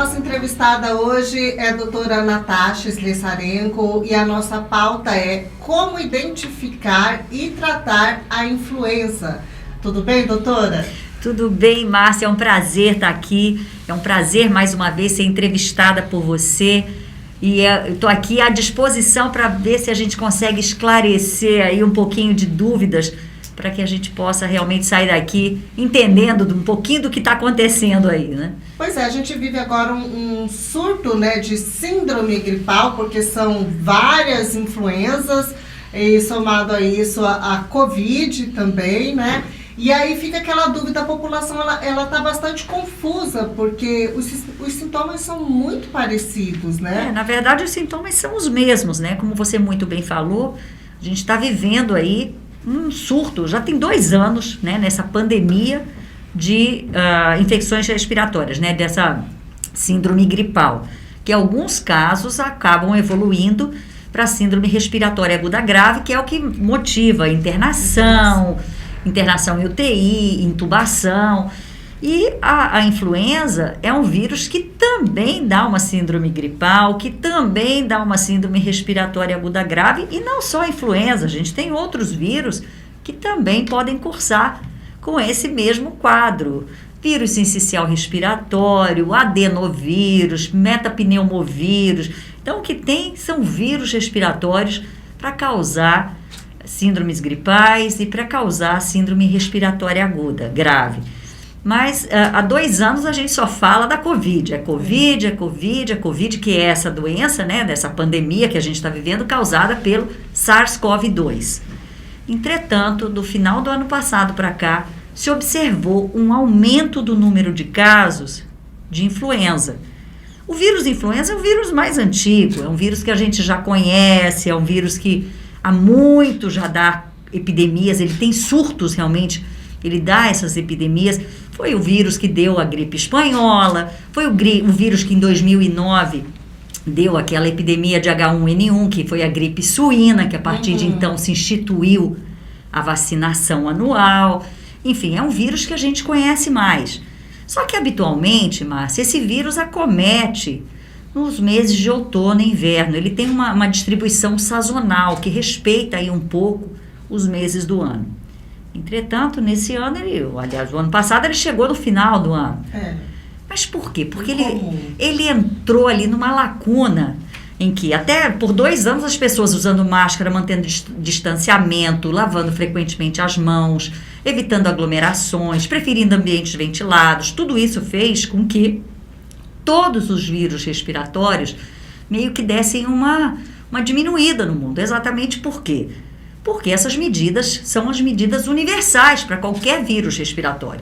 nossa entrevistada hoje é a doutora Natasha Slessarenko e a nossa pauta é como identificar e tratar a influenza. Tudo bem, doutora? Tudo bem, Márcia, é um prazer estar aqui, é um prazer mais uma vez ser entrevistada por você e eu estou aqui à disposição para ver se a gente consegue esclarecer aí um pouquinho de dúvidas para que a gente possa realmente sair daqui entendendo um pouquinho do que está acontecendo aí, né? Pois é, a gente vive agora um surto, né, de síndrome gripal, porque são várias influenzas e somado a isso a Covid também, né? E aí fica aquela dúvida, a população ela está bastante confusa, porque os sintomas são muito parecidos, né? Na verdade, os sintomas são os mesmos, né? Como você muito bem falou, a gente está vivendo aí um surto, já tem 2 anos, né, nessa pandemia de infecções respiratórias, né, dessa síndrome gripal, que em alguns casos acabam evoluindo para síndrome respiratória aguda grave, que é o que motiva internação em UTI, intubação. E a influenza é um vírus que também dá uma síndrome gripal, que também dá uma síndrome respiratória aguda grave, e não só a influenza, a gente tem outros vírus que também podem cursar com esse mesmo quadro. Vírus sincicial respiratório, adenovírus, metapneumovírus. Então, o que tem são vírus respiratórios para causar síndromes gripais e para causar síndrome respiratória aguda grave. Mas há 2 anos a gente só fala da Covid. É Covid, que é essa doença, né, dessa pandemia que a gente está vivendo, causada pelo SARS-CoV-2. Entretanto, do final do ano passado para cá, se observou um aumento do número de casos de influenza. O vírus influenza é um vírus mais antigo, é um vírus que a gente já conhece, é um vírus que há muito já dá epidemias, ele tem surtos realmente, ele dá essas epidemias. Foi o vírus que deu a gripe espanhola, foi o vírus que em 2009 deu aquela epidemia de H1N1, que foi a gripe suína, que a partir de então se instituiu a vacinação anual. Enfim, é um vírus que a gente conhece mais. Só que habitualmente, Márcia, esse vírus acomete nos meses de outono e inverno. Ele tem uma distribuição sazonal que respeita aí um pouco os meses do ano. Entretanto, nesse ano, o ano passado ele chegou no final do ano. Mas por quê? Porque ele entrou ali numa lacuna em que até por 2 anos as pessoas usando máscara, mantendo distanciamento, lavando frequentemente as mãos, evitando aglomerações, preferindo ambientes ventilados, tudo isso fez com que todos os vírus respiratórios meio que dessem uma diminuída no mundo. Exatamente por quê? Porque essas medidas são as medidas universais para qualquer vírus respiratório.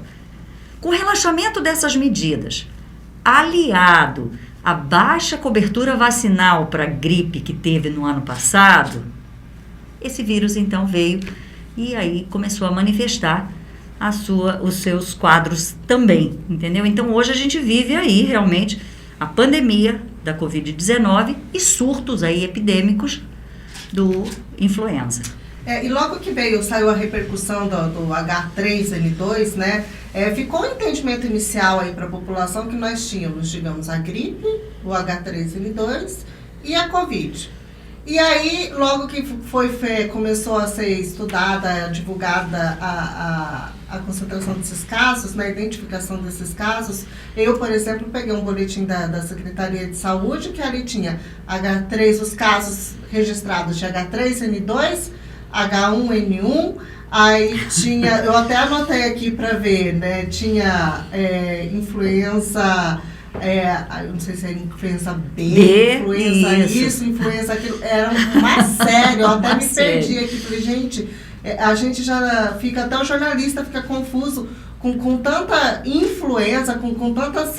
Com o relaxamento dessas medidas, aliado à baixa cobertura vacinal para a gripe que teve no ano passado, esse vírus então veio e aí começou a manifestar os seus quadros também, entendeu? Então hoje a gente vive aí realmente a pandemia da Covid-19 e surtos aí epidêmicos do influenza. E logo que saiu a repercussão do H3N2, né, ficou um entendimento inicial aí para a população que nós tínhamos, digamos, a gripe, o H3N2 e a Covid. E aí, logo que começou a ser estudada, divulgada a concentração desses casos, na identificação desses casos, eu, por exemplo, peguei um boletim da Secretaria de Saúde, que ali tinha os casos registrados de H3N2, H1N1, aí tinha, eu até anotei aqui para ver, né, tinha influenza, eu não sei se era influenza B, influenza isso, influenza aquilo, era mais sério, eu até me perdi aqui, falei, gente, a gente já fica, até o jornalista fica confuso com tanta influenza, com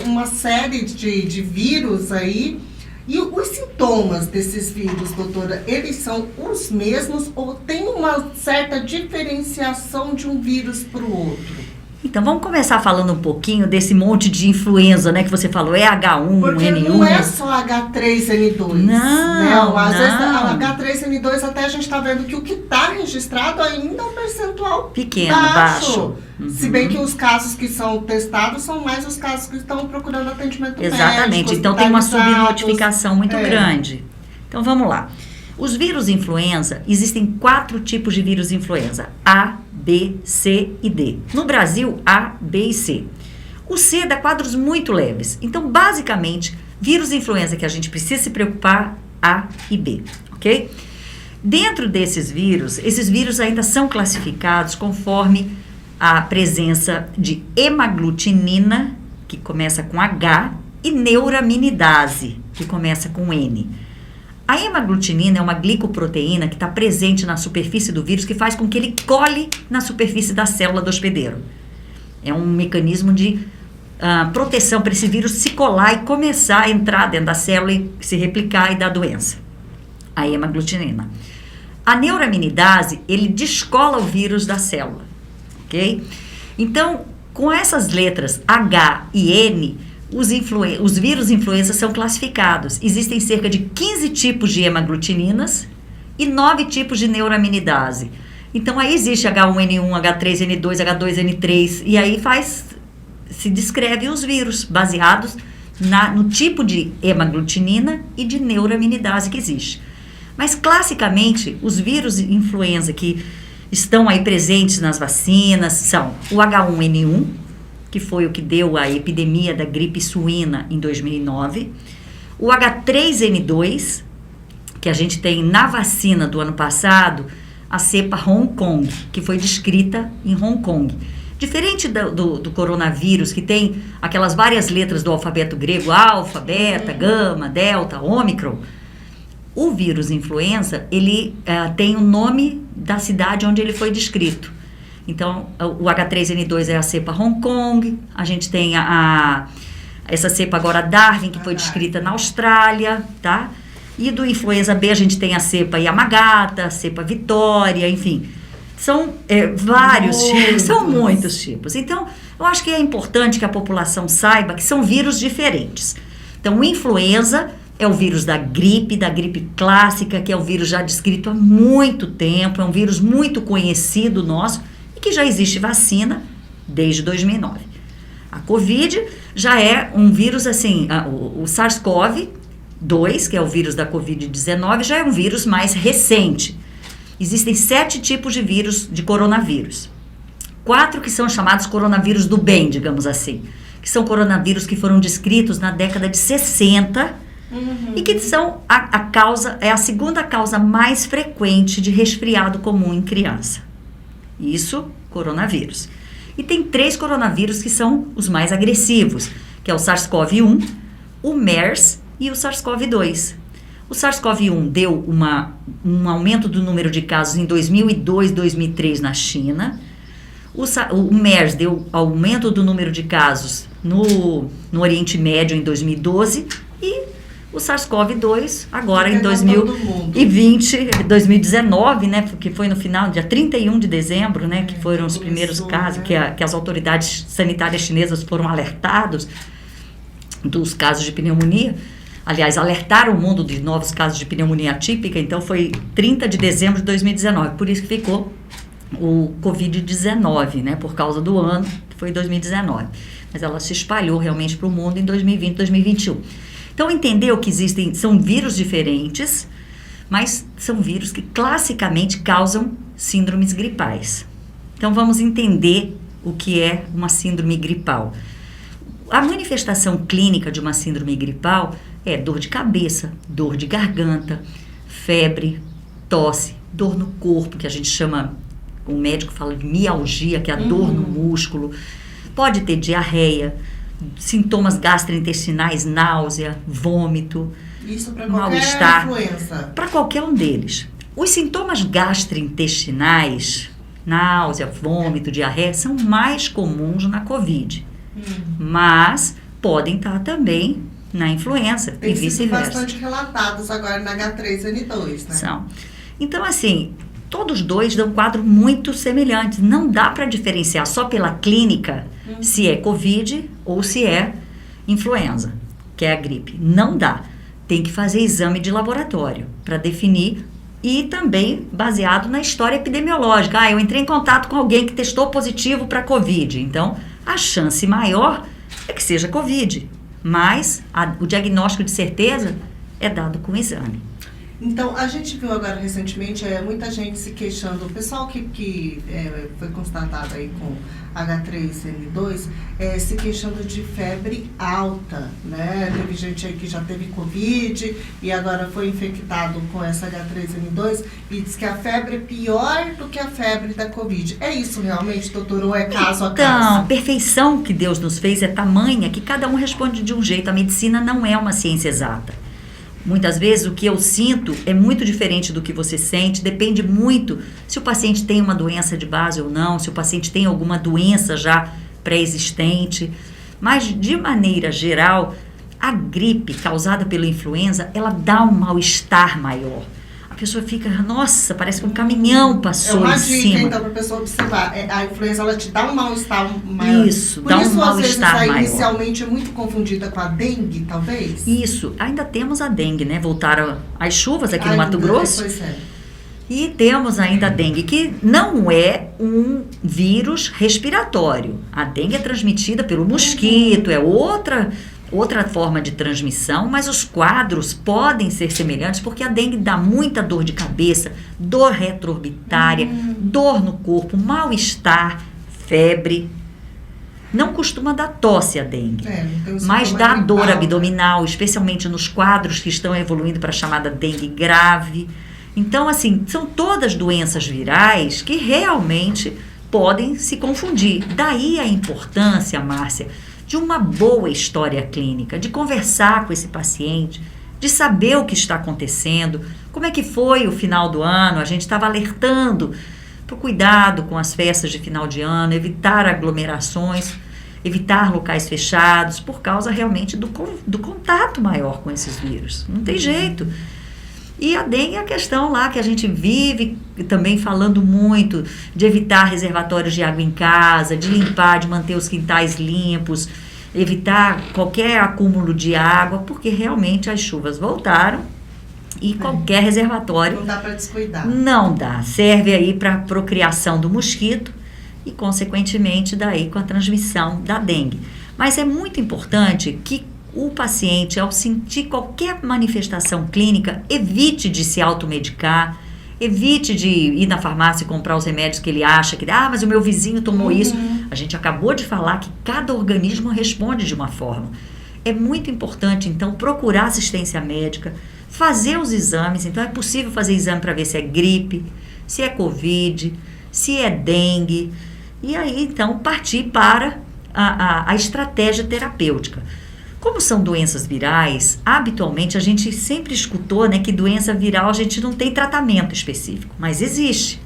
uma série de vírus aí. E os sintomas desses vírus, doutora, eles são os mesmos ou tem uma certa diferenciação de um vírus para o outro? Então, vamos começar falando um pouquinho desse monte de influenza, né? Que você falou, é H1N1. Porque não é só H3N2. Não, Às vezes não. a H3N2 até a gente está vendo que o que está registrado ainda é um percentual Pequeno, baixo. Se bem que os casos que são testados são mais os casos que estão procurando atendimento Exatamente. médico, Então, tem uma hospitalizados. subnotificação muito grande. Então, vamos lá. Os vírus influenza, existem 4 tipos de vírus influenza. A, B, C e D. No Brasil, A, B e C. O C dá quadros muito leves. Então, basicamente, vírus influenza que a gente precisa se preocupar, A e B, ok? Dentro desses vírus, esses vírus ainda são classificados conforme a presença de hemaglutinina, que começa com H, e neuraminidase, que começa com N. A hemaglutinina é uma glicoproteína que está presente na superfície do vírus, que faz com que ele cole na superfície da célula do hospedeiro. É um mecanismo de proteção para esse vírus se colar e começar a entrar dentro da célula e se replicar e dar doença. A hemaglutinina. A neuraminidase, ele descola o vírus da célula, ok? Então, com essas letras H e N, os vírus influenza são classificados. Existem cerca de 15 tipos de hemaglutininas e 9 tipos de neuraminidase. Então, aí existe H1N1, H3N2, H2N3, e aí se descreve os vírus baseados no tipo de hemaglutinina e de neuraminidase que existe. Mas, classicamente, os vírus influenza que estão aí presentes nas vacinas são o H1N1, que foi o que deu a epidemia da gripe suína em 2009, o H3N2, que a gente tem na vacina do ano passado, a cepa Hong Kong, que foi descrita em Hong Kong. Diferente do coronavírus, que tem aquelas várias letras do alfabeto grego, alfa, beta, gama, delta, ômicron, o vírus influenza, ele tem o nome da cidade onde ele foi descrito. Então, o H3N2 é a cepa Hong Kong, a gente tem essa cepa agora Darwin, que foi descrita na Austrália, tá? E do influenza B a gente tem a cepa Yamagata, a cepa Vitória, enfim. São muitos tipos. Então, eu acho que é importante que a população saiba que são vírus diferentes. Então, o influenza é o vírus da gripe clássica, que é o vírus já descrito há muito tempo, é um vírus muito conhecido nosso, que já existe vacina desde 2009. A Covid já é um vírus assim, o SARS-CoV-2, que é o vírus da Covid-19, já é um vírus mais recente. Existem 7 tipos de vírus de coronavírus. 4 que são chamados coronavírus do bem, digamos assim, que são coronavírus que foram descritos na década de 60 e que são a segunda causa mais frequente de resfriado comum em criança. Isso, coronavírus. E tem 3 coronavírus que são os mais agressivos, que é o SARS-CoV-1, o MERS e o SARS-CoV-2. O SARS-CoV-1 deu um aumento do número de casos em 2002, 2003 na China. O MERS deu aumento do número de casos no Oriente Médio em 2012 e o SARS-CoV-2 agora em 2019, né, que foi no final, dia 31 de dezembro, né, que foram os primeiros casos, que as autoridades sanitárias chinesas foram alertados dos casos de pneumonia. Aliás, alertaram o mundo de novos casos de pneumonia atípica, então foi 30 de dezembro de 2019, por isso que ficou o Covid-19, né, por causa do ano, que foi 2019. Mas ela se espalhou realmente para o mundo em 2020, 2021. Então, entendeu que são vírus diferentes, mas são vírus que classicamente causam síndromes gripais. Então, vamos entender o que é uma síndrome gripal. A manifestação clínica de uma síndrome gripal é dor de cabeça, dor de garganta, febre, tosse, dor no corpo, que a gente chama, o médico fala de mialgia, que é a dor no músculo, pode ter diarreia, sintomas gastrointestinais, náusea, vômito, isso para mal-estar, influenza. Para qualquer um deles. Os sintomas gastrointestinais, náusea, vômito, diarreia, são mais comuns na Covid, mas podem estar também na influenza e vice-versa. Bastante relatados agora na H3N2, né? São. Então, assim, todos dois dão um quadro muito semelhante. Não dá para diferenciar só pela clínica se é Covid ou se é influenza, que é a gripe. Não dá. Tem que fazer exame de laboratório para definir e também baseado na história epidemiológica. Eu entrei em contato com alguém que testou positivo para Covid. Então, a chance maior é que seja Covid. Mas o diagnóstico de certeza é dado com exame. Então, a gente viu agora recentemente muita gente se queixando, o pessoal que foi constatado aí com H3N2, se queixando de febre alta, né? Teve gente aí que já teve Covid e agora foi infectado com essa H3N2 e diz que a febre é pior do que a febre da Covid. É isso realmente, doutor, ou é caso a caso? Então, a perfeição que Deus nos fez é tamanha que cada um responde de um jeito. A medicina não é uma ciência exata. Muitas vezes o que eu sinto é muito diferente do que você sente, depende muito se o paciente tem uma doença de base ou não, se o paciente tem alguma doença já pré-existente. Mas, de maneira geral, a gripe causada pela influenza, ela dá um mal-estar maior. A pessoa fica, nossa, parece que um caminhão passou em cima. É uma dica, então, para a pessoa observar. A influenza, ela te dá um mal-estar maior. Isso, dá um mal-estar maior. Inicialmente é muito confundida com a dengue, talvez? Isso, ainda temos a dengue, né? Voltaram as chuvas aqui no Mato Grosso. Pois é. E temos ainda a dengue, que não é um vírus respiratório. A dengue é transmitida pelo mosquito, é outra forma de transmissão, mas os quadros podem ser semelhantes, porque a dengue dá muita dor de cabeça, dor retroorbitária, dor no corpo, mal-estar, febre. Não costuma dar tosse a dengue, mas dá dor abdominal, especialmente nos quadros que estão evoluindo para a chamada dengue grave. Então, assim, são todas doenças virais que realmente podem se confundir. Daí a importância, Márcia, de uma boa história clínica, de conversar com esse paciente, de saber o que está acontecendo, como é que foi o final do ano. A gente estava alertando para o cuidado com as festas de final de ano, evitar aglomerações, evitar locais fechados, por causa realmente do contato maior com esses vírus. Não tem jeito. E a dengue é a questão lá que a gente vive também falando muito, de evitar reservatórios de água em casa, de limpar, de manter os quintais limpos, evitar qualquer acúmulo de água, porque realmente as chuvas voltaram e qualquer reservatório... Não dá para descuidar. Não dá. Serve aí para a procriação do mosquito e, consequentemente, daí com a transmissão da dengue. Mas é muito importante que o paciente, ao sentir qualquer manifestação clínica, evite de se automedicar, evite de ir na farmácia e comprar os remédios que ele acha que, mas o meu vizinho tomou isso. A gente acabou de falar que cada organismo responde de uma forma. É muito importante, então, procurar assistência médica, fazer os exames. Então, é possível fazer exame para ver se é gripe, se é Covid, se é dengue. E aí, então, partir para a estratégia terapêutica. Como são doenças virais, habitualmente a gente sempre escutou, né, que doença viral a gente não tem tratamento específico, mas existe.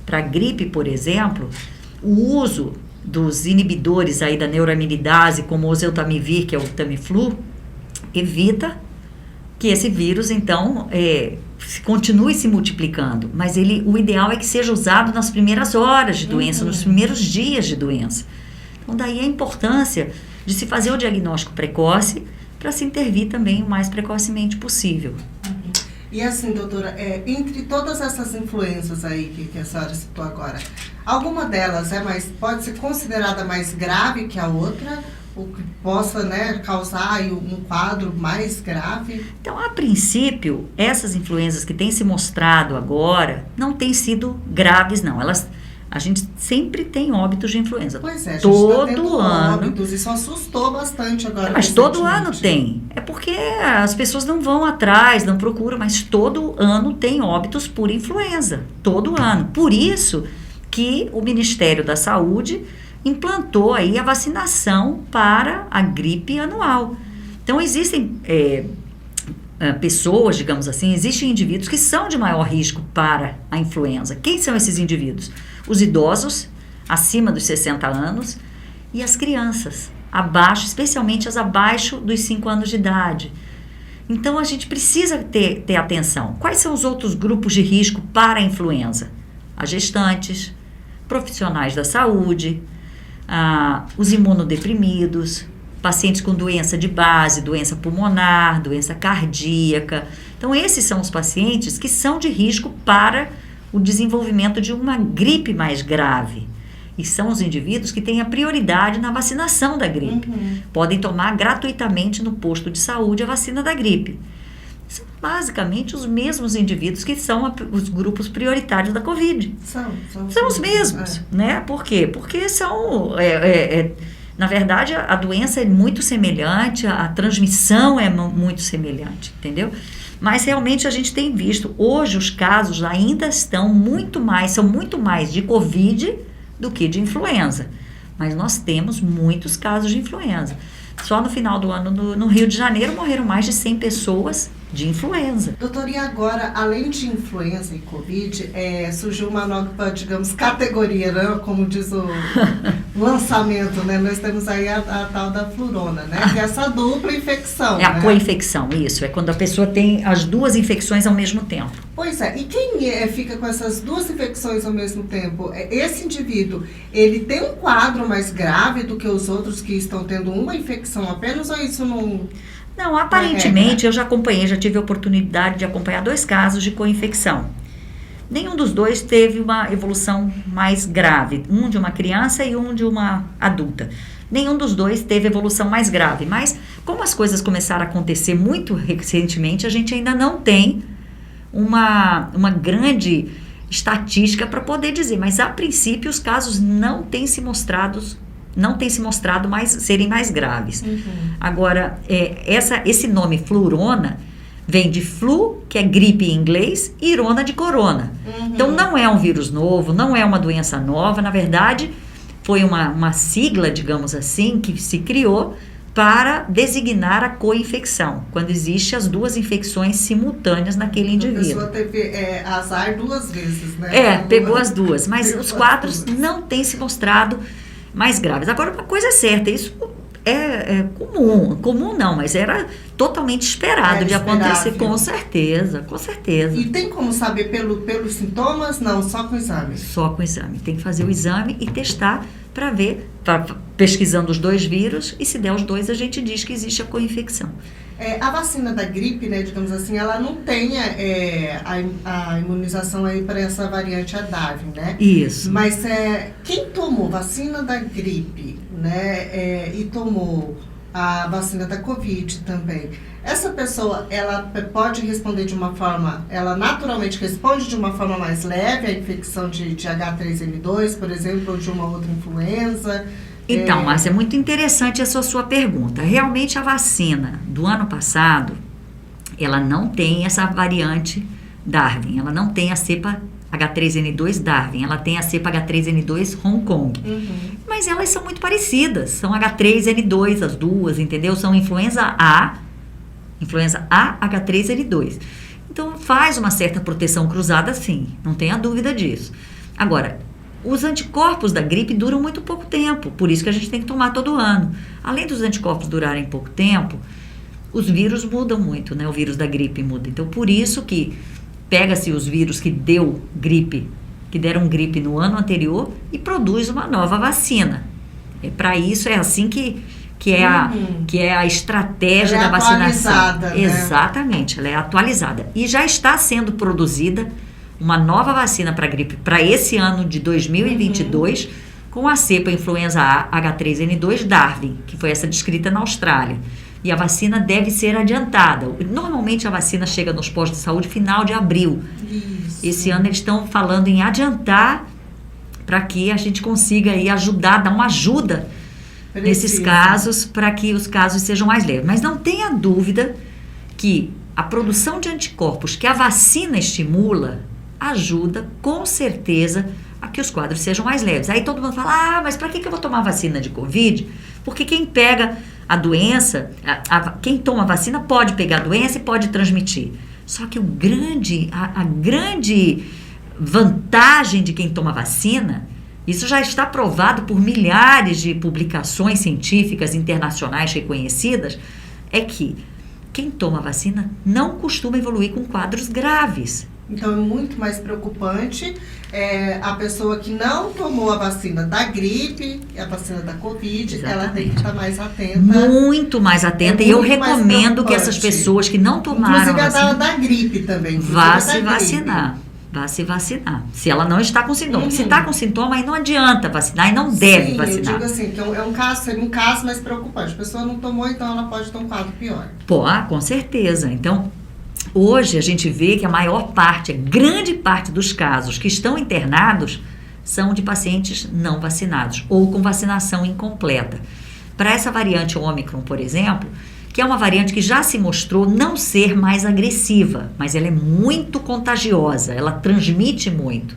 Para gripe, por exemplo, o uso dos inibidores aí da neuraminidase, como o oseltamivir, que é o Tamiflu, evita que esse vírus, então, continue se multiplicando. Mas o ideal é que seja usado nas primeiras horas de doença, nos primeiros dias de doença. Então, daí a importância de se fazer o diagnóstico precoce para se intervir também o mais precocemente possível. E assim, doutora, entre todas essas influências aí que a senhora citou agora, alguma delas pode ser considerada mais grave que a outra, ou que possa, né, causar aí um quadro mais grave? Então, a princípio, essas influências que têm se mostrado agora não têm sido graves, não. A gente sempre tem óbitos de influenza. Pois é, a gente todo tá tendo ano. Óbitos, isso assustou bastante agora. Mas todo ano tem. É porque as pessoas não vão atrás, não procuram, mas todo ano tem óbitos por influenza. Todo ano. Por isso que o Ministério da Saúde implantou aí a vacinação para a gripe anual. Então, existem pessoas, digamos assim, existem indivíduos que são de maior risco para a influenza. Quem são esses indivíduos? Os idosos, acima dos 60 anos, e as crianças, especialmente as abaixo dos 5 anos de idade. Então, a gente precisa ter atenção. Quais são os outros grupos de risco para a influenza? a gestantes, profissionais da saúde, os imunodeprimidos, pacientes com doença de base, doença pulmonar, doença cardíaca. Então, esses são os pacientes que são de risco para o desenvolvimento de uma gripe mais grave. E são os indivíduos que têm a prioridade na vacinação da gripe. Podem tomar gratuitamente no posto de saúde a vacina da gripe. São basicamente os mesmos indivíduos que são os grupos prioritários da Covid. São os mesmos, né? Por quê? Porque são... na verdade, a doença é muito semelhante, a transmissão é muito semelhante, entendeu? Mas realmente a gente tem visto, hoje os casos ainda são muito mais de Covid do que de influenza. Mas nós temos muitos casos de influenza. Só no final do ano, no Rio de Janeiro, morreram mais de 100 pessoas de influenza. Doutor, e agora, além de influenza e Covid, surgiu uma nova, digamos, categoria, né? Como diz o lançamento, né? Nós temos aí a tal da flurona, né? Que é essa dupla infecção. É a co-infecção, isso. É quando a pessoa tem as duas infecções ao mesmo tempo. Pois é. E quem fica com essas duas infecções ao mesmo tempo? Esse indivíduo, ele tem um quadro mais grave do que os outros que estão tendo uma infecção apenas, ou isso não... Não, aparentemente, eu já tive a oportunidade de acompanhar 2 casos de co-infecção. Nenhum dos dois teve uma evolução mais grave, um de uma criança e um de uma adulta. Nenhum dos dois teve evolução mais grave, mas como as coisas começaram a acontecer muito recentemente, a gente ainda não tem uma grande estatística para poder dizer, mas a princípio os casos não têm se mostrado serem mais graves. Agora, esse nome flurona vem de flu, que é gripe em inglês, e irona de corona. Então, não é um vírus novo, não é uma doença nova, na verdade, foi uma sigla, digamos assim, que se criou para designar a co-infecção, quando existe as duas infecções simultâneas naquele indivíduo. A pessoa teve azar 2 vezes, né? Pegou as duas, mas os quadros não têm se mostrado mais graves. Agora, uma coisa é certa, isso é comum não, mas era totalmente esperado de acontecer, com certeza. E tem como saber pelos sintomas? Não, só com exame? Só com exame, tem que fazer o exame e testar para ver, pesquisando os 2 vírus, e se der os 2, a gente diz que existe a co-infecção. A vacina da gripe, né, digamos assim, ela não tem a imunização aí para essa variante Darwin, né? Isso. Mas quem tomou vacina da gripe, né, e tomou a vacina da Covid também, essa pessoa, ela pode responder de uma forma, ela naturalmente responde de uma forma mais leve à infecção de H3N2, por exemplo, ou de uma outra influenza? Então, Márcia, é muito interessante essa sua pergunta. Realmente a vacina do ano passado, ela não tem essa variante Darwin, ela não tem a cepa H3N2 Darwin, ela tem a cepa H3N2 Hong Kong. Mas elas são muito parecidas, são H3N2 as duas, entendeu? São influenza A, H3N2. Então faz uma certa proteção cruzada, sim, não tenha dúvida disso. Agora, os anticorpos da gripe duram muito pouco tempo, por isso que a gente tem que tomar todo ano. Além dos anticorpos durarem pouco tempo, os vírus mudam muito, né? O vírus da gripe muda. Então, por isso que pega-se os vírus que deram gripe no ano anterior e produz uma nova vacina. Para isso, é assim que é a estratégia da vacinação. Né? Exatamente, ela é atualizada. E já está sendo produzida uma nova vacina para gripe para esse ano de 2022, com a cepa influenza A H3N2 Darwin, que foi essa descrita na Austrália. E a vacina deve ser adiantada. Normalmente a vacina chega nos postos de saúde final de abril. Isso. Esse ano eles estão falando em adiantar para que a gente consiga aí dar uma ajuda nesses casos, para que os casos sejam mais leves. Mas não tenha dúvida que a produção de anticorpos que a vacina estimula ajuda, com certeza, a que os quadros sejam mais leves. Aí todo mundo fala, mas para que eu vou tomar vacina de Covid? Porque quem pega a doença, quem toma vacina pode pegar a doença e pode transmitir. Só que a grande vantagem de quem toma vacina, isso já está provado por milhares de publicações científicas internacionais reconhecidas, é que quem toma vacina não costuma evoluir com quadros graves. Então é muito mais preocupante a pessoa que não tomou a vacina da gripe, a vacina da Covid, Exatamente. ela tem que estar mais atenta. Muito mais atenta. E eu recomendo que essas pessoas que não tomaram inclusive a vacina, da gripe também. vá se vacinar. Vá se vacinar. Se ela não está com sintoma. Se está com sintoma, aí não adianta vacinar e não deve vacinar. Eu digo assim, que seria um caso mais preocupante. A pessoa não tomou, então ela pode ter um quadro pior. Com certeza. Então, hoje a gente vê que a maior parte, a grande parte dos casos que estão internados são de pacientes não vacinados ou com vacinação incompleta. Para essa variante Ômicron, por exemplo, que é uma variante que já se mostrou não ser mais agressiva, mas ela é muito contagiosa, ela transmite muito.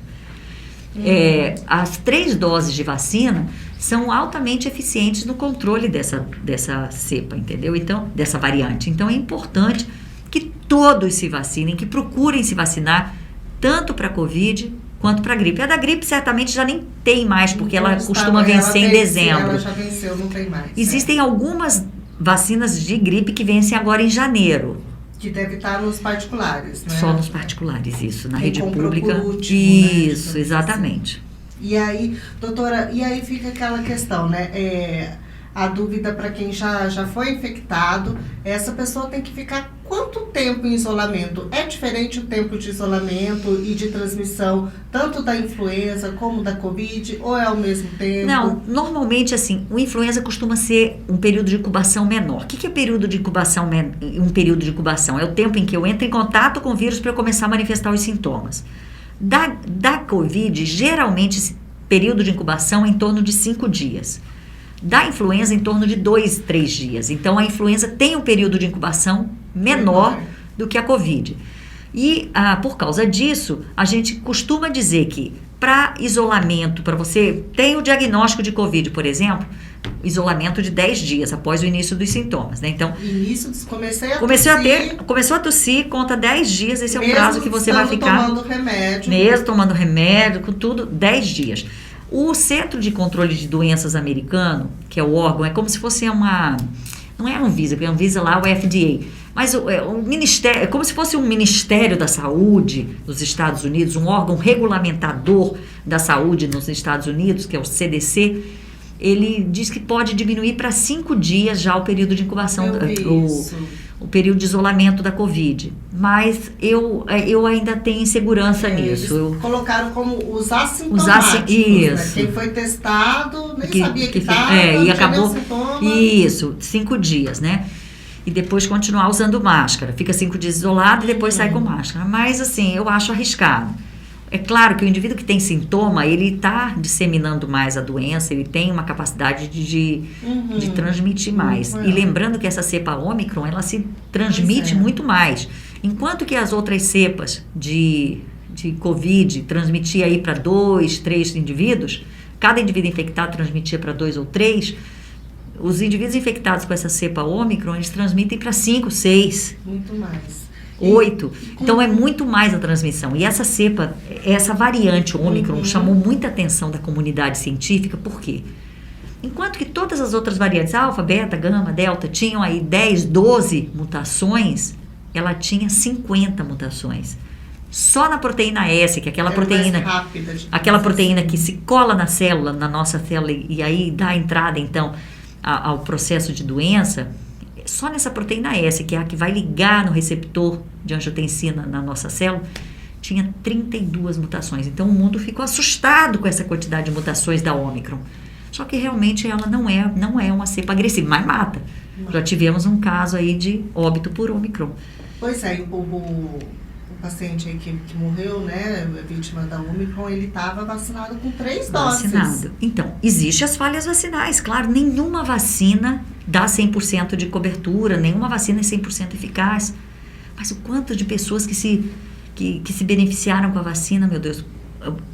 As 3 doses de vacina são altamente eficientes no controle dessa cepa, entendeu? Então, dessa variante. Então, é importante que todos se vacinem, que procurem se vacinar, tanto para a Covid quanto para a gripe. A da gripe certamente já nem tem mais, porque ela costuma vencer em dezembro. Ela já venceu, não tem mais. Existem algumas vacinas de gripe que vencem agora em janeiro. Que deve estar nos particulares, né? Só nos particulares, isso. Na rede pública. Por último, isso, né? exatamente. E aí, doutora, fica aquela questão, né? A dúvida para quem já foi infectado, essa pessoa tem que ficar quanto tempo em isolamento? É diferente o tempo de isolamento e de transmissão, tanto da influenza como da Covid, ou é ao mesmo tempo? Não, normalmente assim, o influenza costuma ser um período de incubação menor. O que é período de incubação? Um período de incubação é o tempo em que eu entro em contato com o vírus para eu começar a manifestar os sintomas. Da Covid, geralmente, esse período de incubação é em torno de 5 dias. Da influenza, em torno de 2, 3 dias. Então, a influenza tem um período de incubação menor do que a Covid. E, por causa disso, a gente costuma dizer que para isolamento, para você tem o diagnóstico de Covid, por exemplo, isolamento de 10 dias após o início dos sintomas, né? Então, começou a tossir, conta 10 dias, esse é o prazo que você vai ficar. Mesmo tomando remédio, com tudo, 10 dias. O Centro de Controle de Doenças americano, que é o órgão, é como se fosse não é a Anvisa, porque a Anvisa lá é o FDA, mas o ministério, é como se fosse um Ministério da Saúde dos Estados Unidos, um órgão regulamentador da saúde nos Estados Unidos, que é o CDC. Ele diz que pode diminuir para 5 dias já o período de incubação, o período de isolamento da Covid. Mas eu ainda tenho insegurança nisso. Eles colocaram como os assintomáticos, né? Quem foi testado nem sabia que estava, e acabou. Isso, 5 dias, né? E depois continuar usando máscara. Fica 5 dias isolado e depois sai com máscara. Mas assim, eu acho arriscado. É claro que o indivíduo que tem sintoma, ele está disseminando mais a doença, ele tem uma capacidade de transmitir mais. E lembrando que essa cepa Ômicron, ela se transmite muito mais. Enquanto que as outras cepas de Covid transmitia aí para 2, 3 indivíduos, cada indivíduo infectado transmitia para 2 ou 3, os indivíduos infectados com essa cepa Ômicron, eles transmitem para 5, 6. Muito mais. 8. Então é muito mais a transmissão. E essa cepa, essa variante Ômicron chamou muita atenção da comunidade científica, por quê? Enquanto que todas as outras variantes, alfa, beta, gama, delta, tinham aí 10, 12 mutações, ela tinha 50 mutações. Só na proteína S, que é aquela proteína que se cola na célula, na nossa célula, e aí dá entrada então ao processo de doença. Só nessa proteína S, que é a que vai ligar no receptor de angiotensina na nossa célula, tinha 32 mutações. Então o mundo ficou assustado com essa quantidade de mutações da Ômicron. Só que realmente ela não é uma cepa agressiva, mas mata. Já tivemos um caso aí de óbito por Ômicron. Pois é, o paciente aí que morreu, né, vítima da Ômicron, ele estava vacinado com 3 doses. Vacinado. Então, existem as falhas vacinais, claro, nenhuma vacina dá 100% de cobertura, nenhuma vacina é 100% eficaz. Mas o quanto de pessoas que se beneficiaram com a vacina, meu Deus,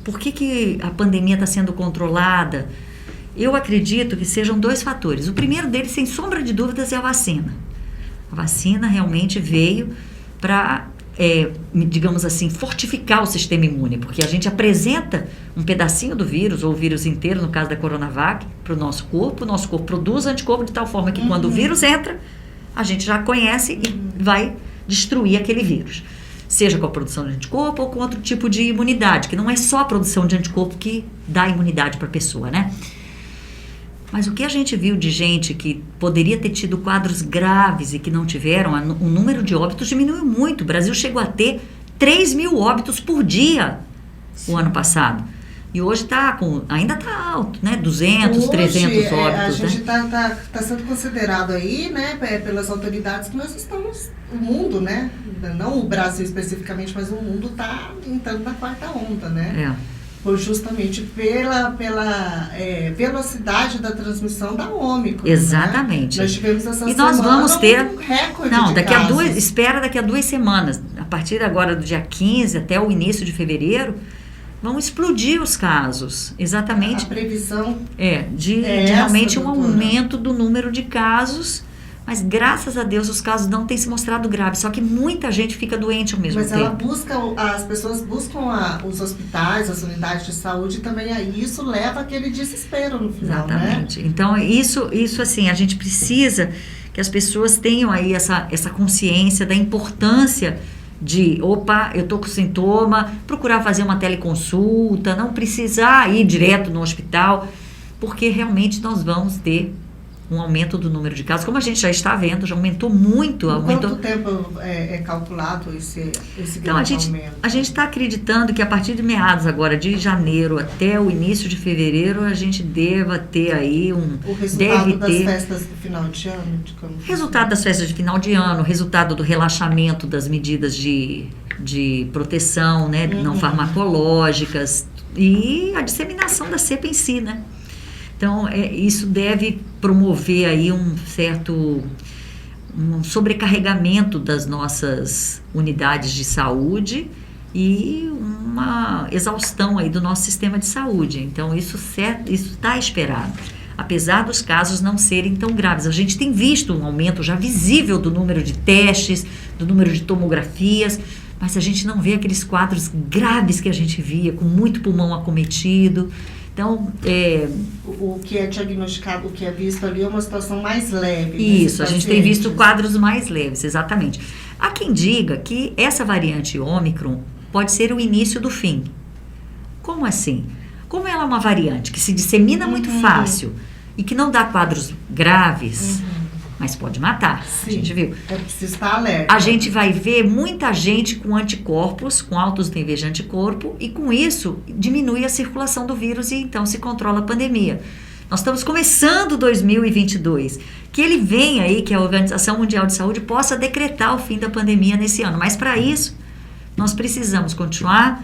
por que a pandemia está sendo controlada? Eu acredito que sejam 2 fatores. O primeiro deles, sem sombra de dúvidas, é a vacina. A vacina realmente veio para, digamos assim, fortificar o sistema imune, porque a gente apresenta um pedacinho do vírus, ou o vírus inteiro, no caso da Coronavac, para o nosso corpo produz anticorpo de tal forma que quando o vírus entra, a gente já conhece e vai destruir aquele vírus. seja com a produção de anticorpo ou com outro tipo de imunidade, que não é só a produção de anticorpo que dá imunidade para a pessoa, né? Mas o que a gente viu de gente que poderia ter tido quadros graves e que não tiveram, o número de óbitos diminuiu muito. O Brasil chegou a ter 3 mil óbitos por dia o ano passado. E hoje ainda está alto, né? 200, hoje, 300 óbitos. A gente tá sendo considerado aí, né, pelas autoridades, que nós estamos, o mundo, né? Não o Brasil especificamente, mas o mundo está entrando na quarta onda, né? Justamente pela velocidade da transmissão da Ômicron. Exatamente. Né? Nós tivemos essa e nós vamos ter um recorde daqui a 2 semanas, a partir agora do dia 15 até o início de fevereiro, vão explodir os casos. Exatamente. A previsão de realmente um aumento do número de casos. Mas, graças a Deus, os casos não têm se mostrado graves. Só que muita gente fica doente ao mesmo tempo. Mas as pessoas buscam os hospitais, as unidades de saúde, e também isso leva aquele desespero no final, exatamente. Né? Então, isso assim, a gente precisa que as pessoas tenham aí essa consciência da importância de, eu tô com sintoma, procurar fazer uma teleconsulta, não precisar ir direto no hospital, porque realmente nós vamos ter um aumento do número de casos, como a gente já está vendo, já aumentou muito. Quanto tempo é calculado esse grande aumento? A gente está acreditando que a partir de meados agora de janeiro até o início de fevereiro, a gente deva ter aí o resultado das festas do final de ano? Resultado das festas de final de ano, resultado do relaxamento das medidas de proteção, né, não farmacológicas, e a disseminação da cepa em si, né? Então, isso deve promover aí um sobrecarregamento das nossas unidades de saúde e uma exaustão aí do nosso sistema de saúde. Então, isso está esperado. Apesar dos casos não serem tão graves. A gente tem visto um aumento já visível do número de testes, do número de tomografias, mas a gente não vê aqueles quadros graves que a gente via, com muito pulmão acometido. Então, o que é diagnosticado, o que é visto ali é uma situação mais leve. Isso, a gente tem visto quadros mais leves, exatamente. Há quem diga que essa variante Ômicron pode ser o início do fim. Como assim? Como ela é uma variante que se dissemina muito fácil e que não dá quadros graves, mas pode matar. Sim, a gente viu. É preciso estar alerta. A gente vai ver muita gente com anticorpos, com altos níveis de anticorpo, e com isso diminui a circulação do vírus e então se controla a pandemia. Nós estamos começando 2022. Que ele venha aí, que a Organização Mundial de Saúde possa decretar o fim da pandemia nesse ano. Mas para isso, nós precisamos continuar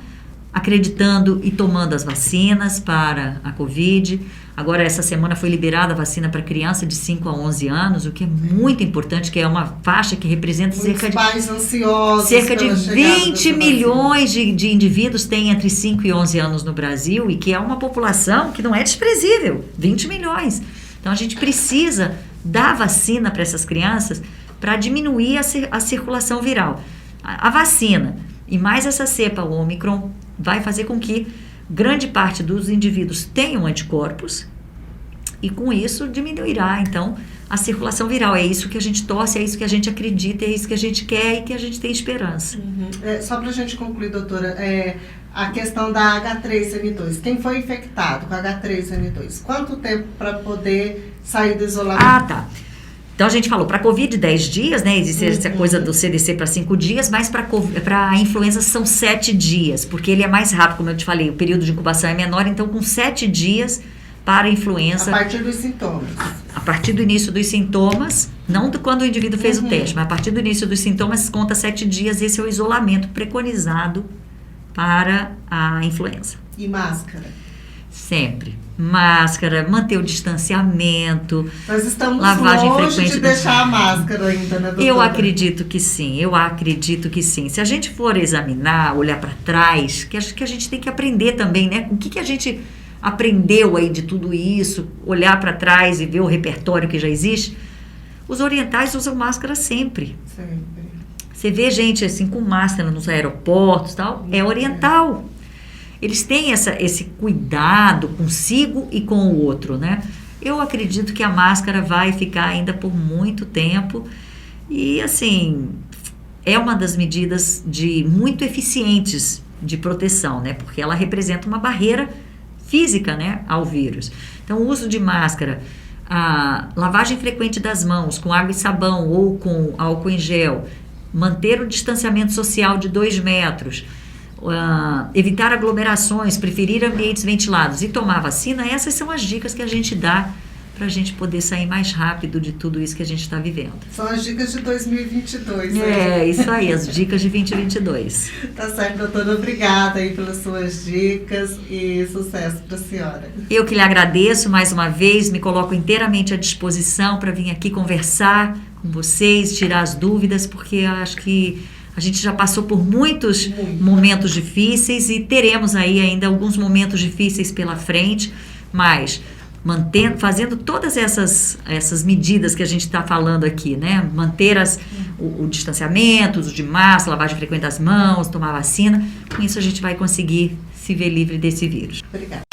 acreditando e tomando as vacinas para a Covid. Agora, essa semana foi liberada a vacina para criança de 5 a 11 anos, o que é muito importante, que é uma faixa que representa cerca de 20 milhões de indivíduos têm entre 5 e 11 anos no Brasil, e que é uma população que não é desprezível, 20 milhões. Então, a gente precisa dar vacina para essas crianças para diminuir a circulação viral. A vacina e mais essa cepa, o Ômicron, vai fazer com que grande parte dos indivíduos tenham anticorpos e com isso diminuirá, então, a circulação viral. É isso que a gente torce, é isso que a gente acredita, é isso que a gente quer e que a gente tem esperança. Só para a gente concluir, doutora, a questão da H3N2. Quem foi infectado com H3N2, quanto tempo para poder sair do isolamento? Tá. Então, a gente falou, para a Covid, 10 dias, né? Existe essa coisa do CDC para 5 dias, mas para a influenza são 7 dias, porque ele é mais rápido, como eu te falei, o período de incubação é menor, então com 7 dias para a influenza. A partir dos sintomas. A partir do início dos sintomas, não quando o indivíduo fez o teste, mas a partir do início dos sintomas, conta 7 dias, esse é o isolamento preconizado para a influenza. E máscara? Sempre. Máscara, manter o distanciamento, nós estamos lavagem longe frequente de deixar a máscara ainda, né, doutora? Eu acredito que sim. Se a gente for examinar, olhar para trás, que a gente tem que aprender também, né? O que a gente aprendeu aí de tudo isso, olhar para trás e ver o repertório que já existe. Os orientais usam máscara sempre. Você vê gente assim com máscara nos aeroportos e tal, é oriental. Eles têm esse cuidado consigo e com o outro, né? Eu acredito que a máscara vai ficar ainda por muito tempo. E, assim, é uma das medidas muito eficientes de proteção, né? Porque ela representa uma barreira física, né, ao vírus. Então, o uso de máscara, a lavagem frequente das mãos com água e sabão ou com álcool em gel, manter o distanciamento social de 2 metros, evitar aglomerações, preferir ambientes ventilados e tomar vacina, essas são as dicas que a gente dá para a gente poder sair mais rápido de tudo isso que a gente está vivendo. São as dicas de 2022. Né? Isso aí, as dicas de 2022. Tá certo, doutora. Obrigada aí pelas suas dicas e sucesso para a senhora. Eu que lhe agradeço mais uma vez, me coloco inteiramente à disposição para vir aqui conversar com vocês, tirar as dúvidas, porque eu acho que a gente já passou por muitos momentos difíceis e teremos aí ainda alguns momentos difíceis pela frente, mas fazendo todas essas medidas que a gente está falando aqui, né? Manter o distanciamento, uso de máscara, lavagem frequente das mãos, tomar vacina, com isso a gente vai conseguir se ver livre desse vírus. Obrigada.